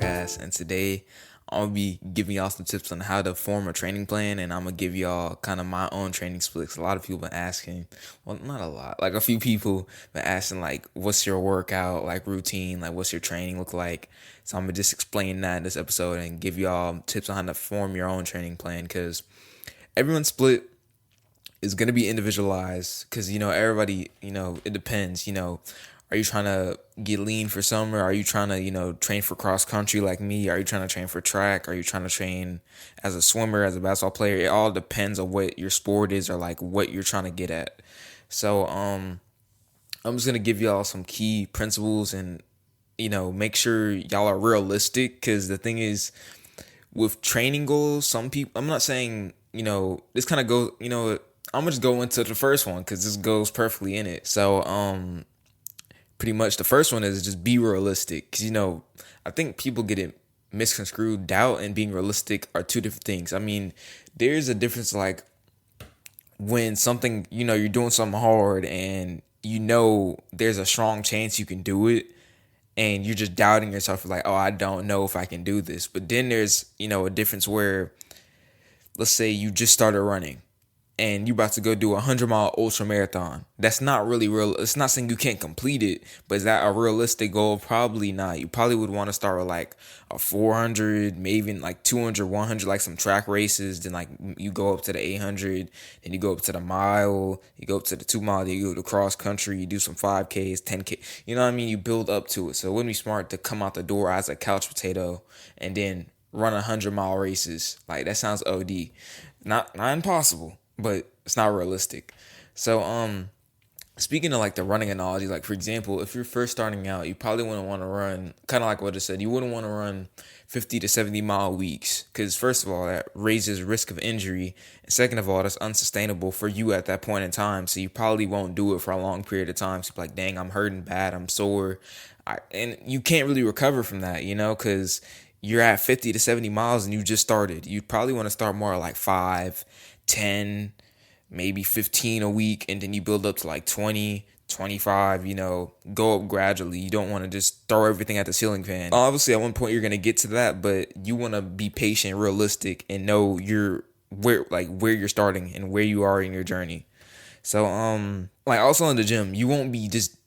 podcast, and today I'll be giving y'all some tips on how to form a training plan, and I'm gonna give y'all kind of my own training splits. A lot of people been asking, well, not a lot, like a few people been asking, like, what's your workout like routine, like what's your training look like. So I'm gonna just explain that in this episode and give y'all tips on how to form your own training plan, because everyone's split is going to be individualized because everybody, it depends. Are you trying to get lean for summer? Are you trying to train for cross country like me? Are you trying to train for track? Are you trying to train as a swimmer, as a basketball player? It all depends on what your sport is or like what you're trying to get at. So I'm just going to give y'all some key principles and make sure y'all are realistic, because the thing is, with training goals, some people, I'm not saying, this kind of goes, I'm gonna just go into the first one because this goes perfectly in it. So pretty much the first one is just be realistic, because I think people get it misconstrued. Doubt and being realistic are two different things. I mean, there's a difference, like when something, you're doing something hard and there's a strong chance you can do it, and you're just doubting yourself, like, oh, I don't know if I can do this. But then there's a difference where, let's say you just started running and you about to go do a 100-mile ultra marathon. That's not really real. It's not saying you can't complete it, but is that a realistic goal? Probably not. You probably would want to start with like a 400, maybe even like 200, 100, like some track races. Then like you go up to the 800, then you go up to the mile, you go up to the 2 mile, then you go to cross country, you do some 5Ks, 10K. You know what I mean? You build up to it. So it wouldn't be smart to come out the door as a couch potato and then run 100-mile races. Like, that sounds OD. Not impossible, but it's not realistic. So speaking of like the running analogy, like for example, if you're first starting out, you probably wouldn't want to run, kind of like what I said, you wouldn't want to run 50 to 70-mile weeks, because first of all, that raises risk of injury, and second of all, that's unsustainable for you at that point in time. So you probably won't do it for a long period of time. So you're like, dang, I'm hurting bad, I'm sore, and you can't really recover from that, because you're at 50 to 70 miles and you just started. You probably want to start more like 5, 10, maybe 15 a week, and then you build up to like 20, 25, go up gradually. You don't want to just throw everything at the ceiling fan. Obviously, at one point you're going to get to that, but you want to be patient, realistic, and know where you're starting and where you are in your journey. So like also in the gym, you won't be just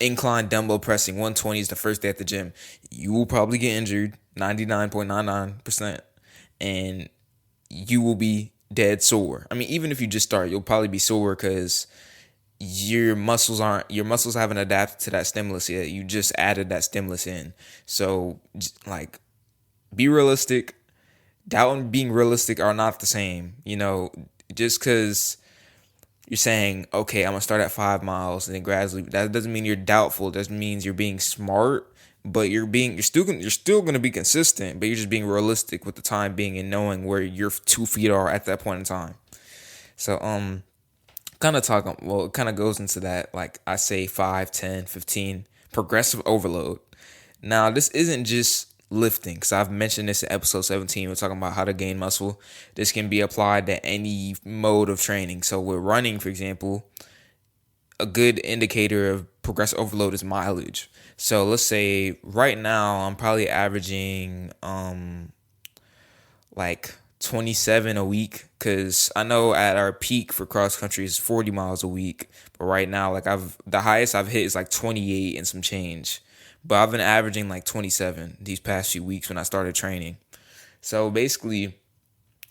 incline dumbbell pressing 120s the first day at the gym. You will probably get injured 99.99%, and you will be dead sore. I mean, even if you just start, you'll probably be sore because your muscles haven't adapted to that stimulus yet. You just added that stimulus in. So like, be realistic. Doubt and being realistic are not the same. Just because you're saying, okay, I'm gonna start at 5 miles and then gradually, that doesn't mean you're doubtful. That means you're being smart, but you're still gonna be consistent, but you're just being realistic with the time being and knowing where your 2 feet are at that point in time. So it kind of goes into that, like I say 5, 10, 15, progressive overload. Now, this isn't just lifting, because I've mentioned this in episode 17. We're talking about how to gain muscle. This can be applied to any mode of training. So with running, for example, a good indicator of progressive overload is mileage. So let's say right now I'm probably averaging like 27 a week, because I know at our peak for cross country is 40 miles a week, but right now, like, the highest I've hit is like 28 and some change, but I've been averaging like 27 these past few weeks when I started training. So basically,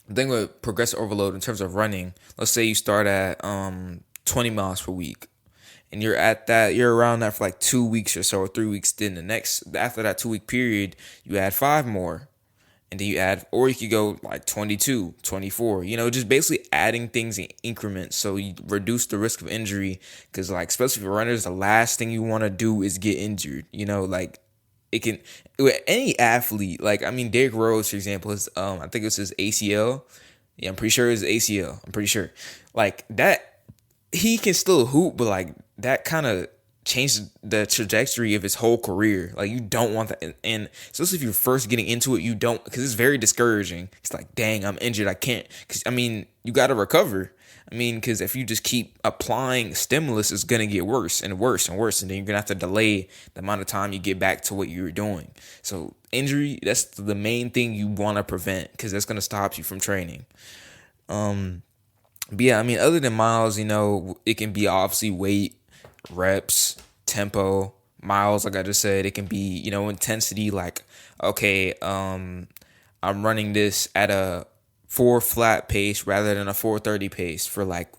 the thing with progressive overload in terms of running, let's say you start at 20 miles per week, and you're around that for like 2 weeks or so, or 3 weeks. Then after that 2 week period, you add 5 more. And then you add, or you could go like 22, 24, just basically adding things in increments so you reduce the risk of injury. Because, like, especially for runners, the last thing you want to do is get injured. Like, it can, with any athlete, like, I mean, Derrick Rose, for example, I think it was his ACL. Yeah, I'm pretty sure it's ACL. I'm pretty sure. Like, that, he can still hoop, but like, that kind of change the trajectory of his whole career. Like, you don't want that. And especially if you're first getting into it, you don't, because it's very discouraging. It's like, dang, I'm injured. I can't, because I mean, you got to recover. I mean, because if you just keep applying stimulus, it's going to get worse and worse and worse. And then you're going to have to delay the amount of time you get back to what you were doing. So injury, that's the main thing you want to prevent, because that's going to stop you from training. But yeah, I mean, other than miles, it can be obviously weight, reps, tempo, miles, like I just said. It can be, intensity, like, okay, I'm running this at a 4 flat pace rather than a 4:30 pace for like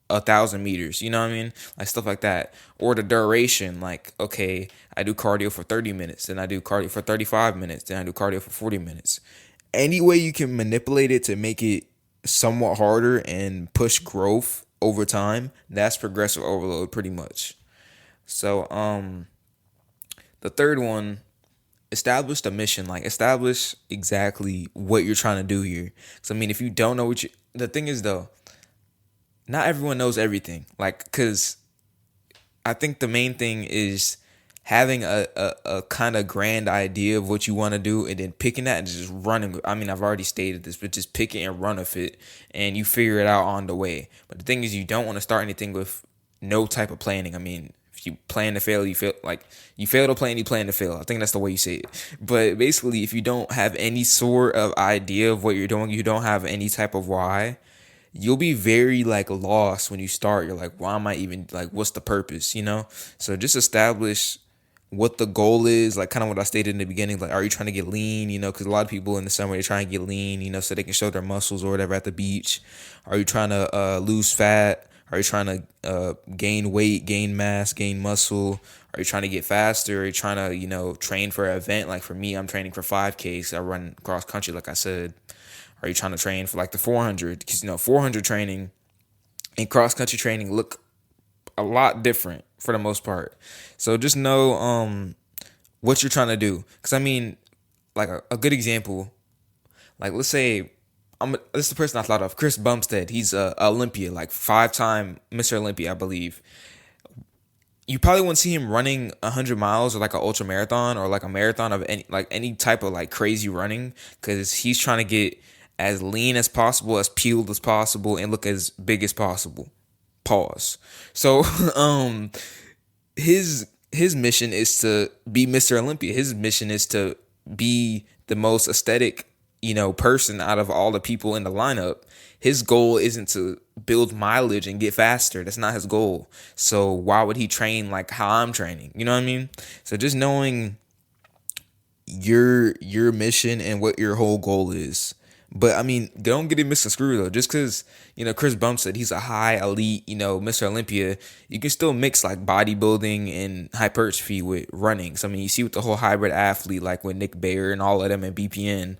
1,000 meters, you know what I mean? Like stuff like that. Or the duration, like, okay, I do cardio for 30 minutes, then I do cardio for 35 minutes, then I do cardio for 40 minutes. Any way you can manipulate it to make it somewhat harder and push growth over time, that's progressive overload pretty much. So the third one, establish the mission. Like, establish exactly what you're trying to do here. So I mean, if you don't know the thing is though, not everyone knows everything. Like, because I think the main thing is having a kind of grand idea of what you want to do, and then picking that and just running. I mean, I've already stated this, but just pick it and run with it, and you figure it out on the way. But the thing is, you don't want to start anything with no type of planning. I mean, if you plan to fail, you fail to plan, you plan to fail. I think that's the way you say it. But basically, if you don't have any sort of idea of what you're doing, you don't have any type of why, you'll be very like lost when you start. You're like, why am I even, like, what's the purpose, So just establish what the goal is, like kind of what I stated in the beginning. Like, are you trying to get lean, because a lot of people in the summer, they're trying to get lean, so they can show their muscles or whatever at the beach. Are you trying to lose fat? Are you trying to gain weight, gain mass, gain muscle? Are you trying to get faster? Are you trying to, train for an event? Like for me, I'm training for 5Ks. I run cross country, like I said. Are you trying to train for like the 400? Because 400 training and cross country training look a lot different for the most part. So just know what you're trying to do. Because I mean, like a good example, like let's say this is the person I thought of, Chris Bumstead. He's a Olympia, like 5-time Mr. Olympia, I believe. You probably won't see him running 100 miles or like an ultra marathon or like a marathon of any type of like crazy running, because he's trying to get as lean as possible, as peeled as possible, and look as big as possible. Pause. So his mission is to be Mr. Olympia. His mission is to be the most aesthetic, person out of all the people in the lineup. His goal isn't to build mileage and get faster. That's not his goal. So why would he train like how I'm training? You know what I mean? So just knowing your mission and what your whole goal is. But I mean, don't get it misconstrued though. Just because, Chris Bumstead, he's a high elite, Mr. Olympia, you can still mix like bodybuilding and hypertrophy with running. So I mean, you see with the whole hybrid athlete, like with Nick Bayer and all of them and BPN,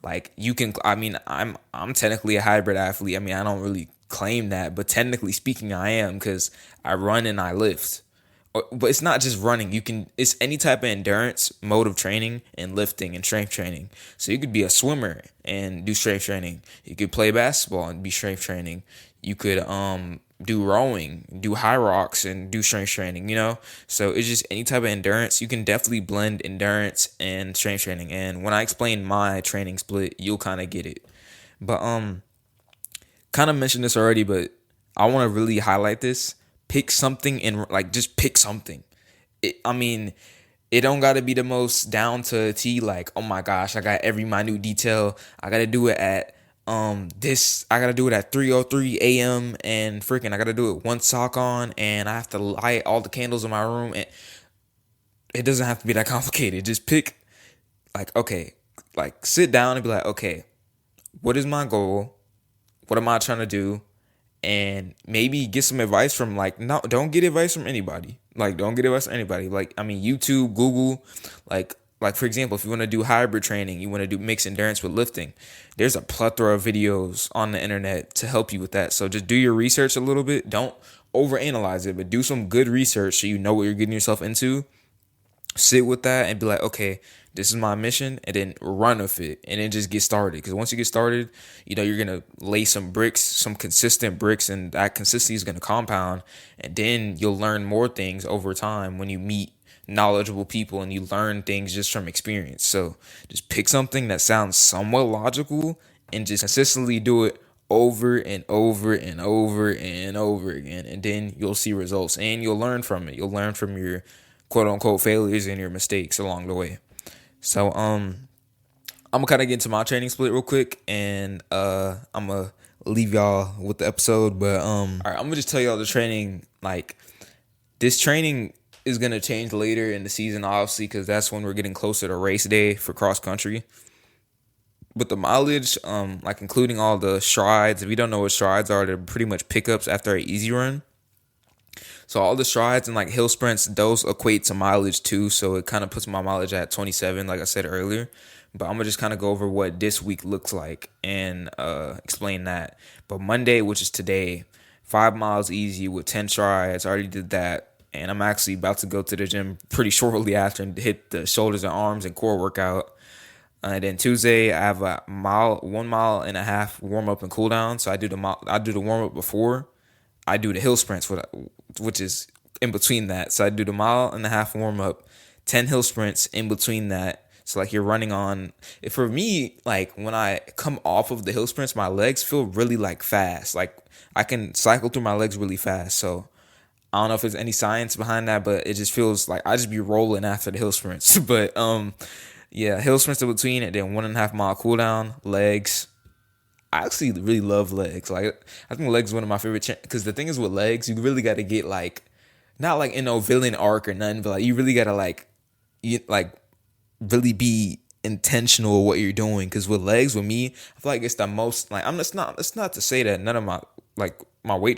like you can, I mean, I'm technically a hybrid athlete. I mean, I don't really claim that, but technically speaking, I am, because I run and I lift. But it's not just running. It's any type of endurance mode of training and lifting and strength training. So you could be a swimmer and do strength training. You could play basketball and be strength training. You could do rowing, do high rocks and do strength training, So it's just any type of endurance. You can definitely blend endurance and strength training. And when I explain my training split, you'll kind of get it. But kind of mentioned this already, but I want to really highlight this. Pick something and just pick something. It don't got to be the most down to a T. Like, oh my gosh, I got every minute detail. I got to do it at I got to do it at 3:03 a.m. and freaking I got to do it one sock on, and I have to light all the candles in my room. And it doesn't have to be that complicated. Just pick sit down and be like, okay, what is my goal? What am I trying to do? And maybe get some advice from no, don't get advice from anybody. Don't get advice from anybody. YouTube, Google, like for example, if you want to do hybrid training, you want to do mixed endurance with lifting, there's a plethora of videos on the internet to help you with that. So just do your research a little bit. Don't overanalyze it, but do some good research so you know what you're getting yourself into. sit with that and be like, okay, this is my mission, and then run with it, and then just get started. Because once you get started, you're gonna lay some bricks, some consistent bricks, and that consistency is gonna compound, and then you'll learn more things over time when you meet knowledgeable people and you learn things just from experience. So just pick something that sounds somewhat logical and just consistently do it over and over and over and over again, and then you'll see results and you'll learn from it. You'll learn from your quote unquote failures and your mistakes along the way. So I'm gonna kind of get into my training split real quick, and I'm gonna leave y'all with the episode. But all right, I'm gonna just tell y'all the training. Like, this training is gonna change later in the season, obviously, because that's when we're getting closer to race day for cross country. But the mileage, like including all the strides, if you don't know what strides are, they're pretty much pickups after an easy run. So all the strides and like hill sprints, those equate to mileage too. So it kind of puts my mileage at 27, like I said earlier. But I'm gonna just kind of go over what this week looks like and explain that. But Monday, which is today, 5 miles easy with 10 strides. I already did that. And I'm actually about to go to the gym pretty shortly after and hit the shoulders and arms and core workout. And then Tuesday, I have a 1.5 mile warm up and cool down. So I do the warm up before I do the hill sprints, which is in between that. So I do the 1.5 mile warm up, 10 hill sprints in between that. So like you're running on. For me, like when I come off of the hill sprints, my legs feel really like fast. Like I can cycle through my legs really fast. So I don't know if there's any science behind that, but it just feels like I just be rolling after the hill sprints. But yeah, hill sprints in between, and then 1.5 mile cool down, legs. I actually really love legs. Like I think legs is one of my favorite because the thing is with legs, you really got to get like not like in no villain arc or nothing, but like you really got to like really be intentional with what you're doing. Because with legs, with me, I feel like it's the most like I'm just not. It's not to say that none of my weight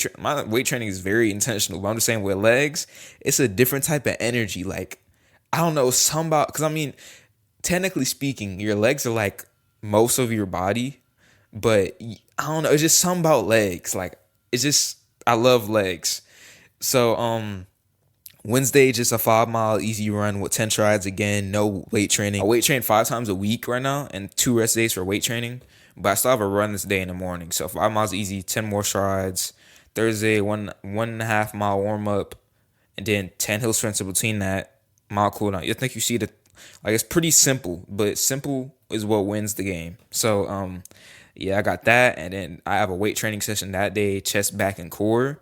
training is very intentional, but I'm just saying with legs, it's a different type of energy. Like I don't know, some about because I mean, technically speaking, your legs are like most of your body, but I don't know. It's just something about legs. Like it's just I love legs. So Wednesday just a 5 mile easy run with 10 strides again. No weight training. I weight train 5 times a week right now, and 2 rest days for weight training. But I still have a run this day in the morning. So 5 miles easy, 10 more strides. Thursday 1.5 mile warm up, and then 10 hill sprints in between that. Mile cool down. I think you see the like it's pretty simple, but simple is what wins the game. So yeah, I got that, and then I have a weight training session that day, chest, back, and core.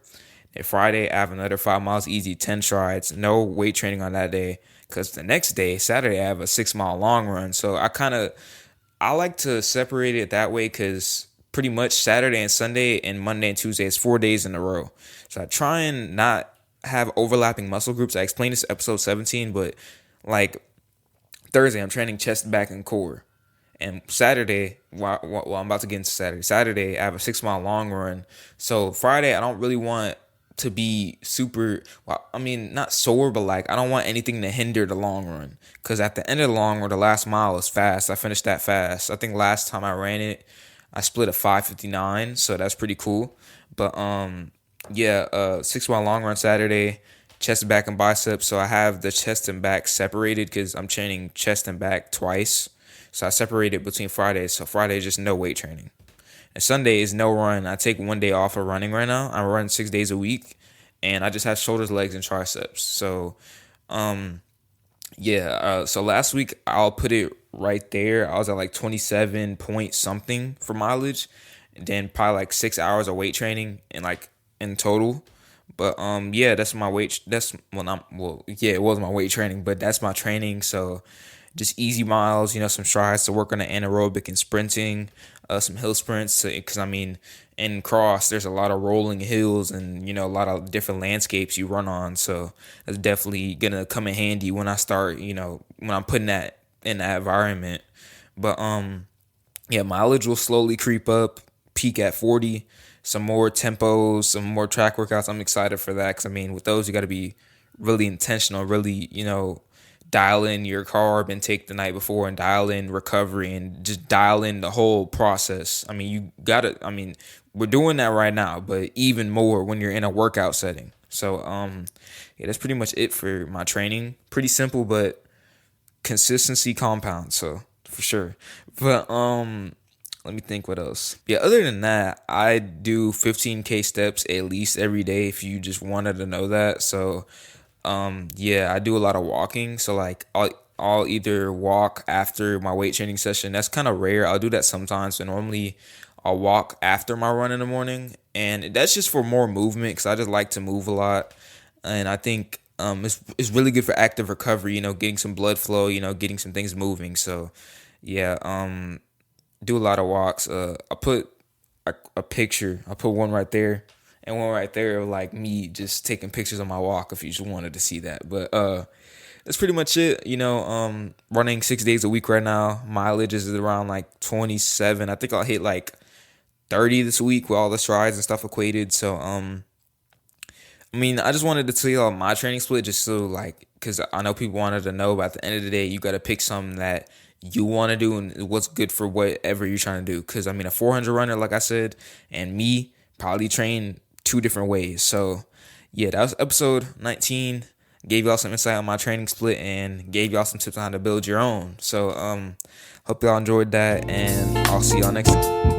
And Friday, I have another 5 miles easy, 10 strides. No weight training on that day, because the next day, Saturday, I have a 6 mile long run. So I like to separate it that way, because pretty much Saturday and Sunday and Monday and Tuesday is 4 days in a row. So I try and not have overlapping muscle groups. I explained this in episode 17, but like Thursday, I'm training chest, back, and core. And Saturday, well, I'm about to get into Saturday, I have a 6 mile long run. So Friday, I don't really want to be super, well, I mean, not sore, but like, I don't want anything to hinder the long run. Because at the end of the long run, the last mile is fast. I finished that fast. I think last time I ran it, I split a 5:59. So that's pretty cool. But yeah, 6 mile long run Saturday, chest, back, and biceps. So I have the chest and back separated because I'm training chest and back twice. So I separated between Fridays. So Friday is just no weight training. And Sunday is no run. I take one day off of running right now. I run 6 days a week. And I just have shoulders, legs, and triceps. So yeah. So last week I'll put it right there. I was at like 27 point something for mileage. And then probably like 6 hours of weight training and like in total. But yeah, that's my weight. That's well, not well. Yeah, it was my weight training, but that's my training. So just easy miles, some strides to work on the anaerobic and sprinting, some hill sprints. Because I mean, in cross, there's a lot of rolling hills and a lot of different landscapes you run on. So that's definitely gonna come in handy when I start. When I'm putting that in that environment. But yeah, mileage will slowly creep up, peak at 40. Some more tempos, some more track workouts. I'm excited for that because I mean, with those, you got to be really intentional, really, dial in your carb intake the night before and dial in recovery and just dial in the whole process. I mean, we're doing that right now, but even more when you're in a workout setting. So, yeah, that's pretty much it for my training. Pretty simple, but consistency compounds, so for sure. But let me think what else. Yeah, other than that, I do 15K steps at least every day if you just wanted to know that. So yeah, I do a lot of walking. So like I'll either walk after my weight training session. That's kind of rare. I'll do that sometimes, but normally I'll walk after my run in the morning, and that's just for more movement because I just like to move a lot, and I think it's really good for active recovery. You know, getting some blood flow. You know, getting some things moving. So yeah, do a lot of walks. I put a picture. I put one right there and one right there of like me just taking pictures on my walk if you just wanted to see that. But that's pretty much it. You know, running 6 days a week right now. Mileage is around like 27. I think I'll hit like 30 this week with all the strides and stuff equated. So I mean, I just wanted to tell y'all my training split just so like, because I know people wanted to know, but at the end of the day, you got to pick something that you want to do and what's good for whatever you're trying to do. Because I mean, a 400 runner, like I said, and me probably train two different ways. So yeah, that was episode 19. Gave y'all some insight on my training split and gave y'all some tips on how to build your own. So hope y'all enjoyed that, and I'll see y'all next time.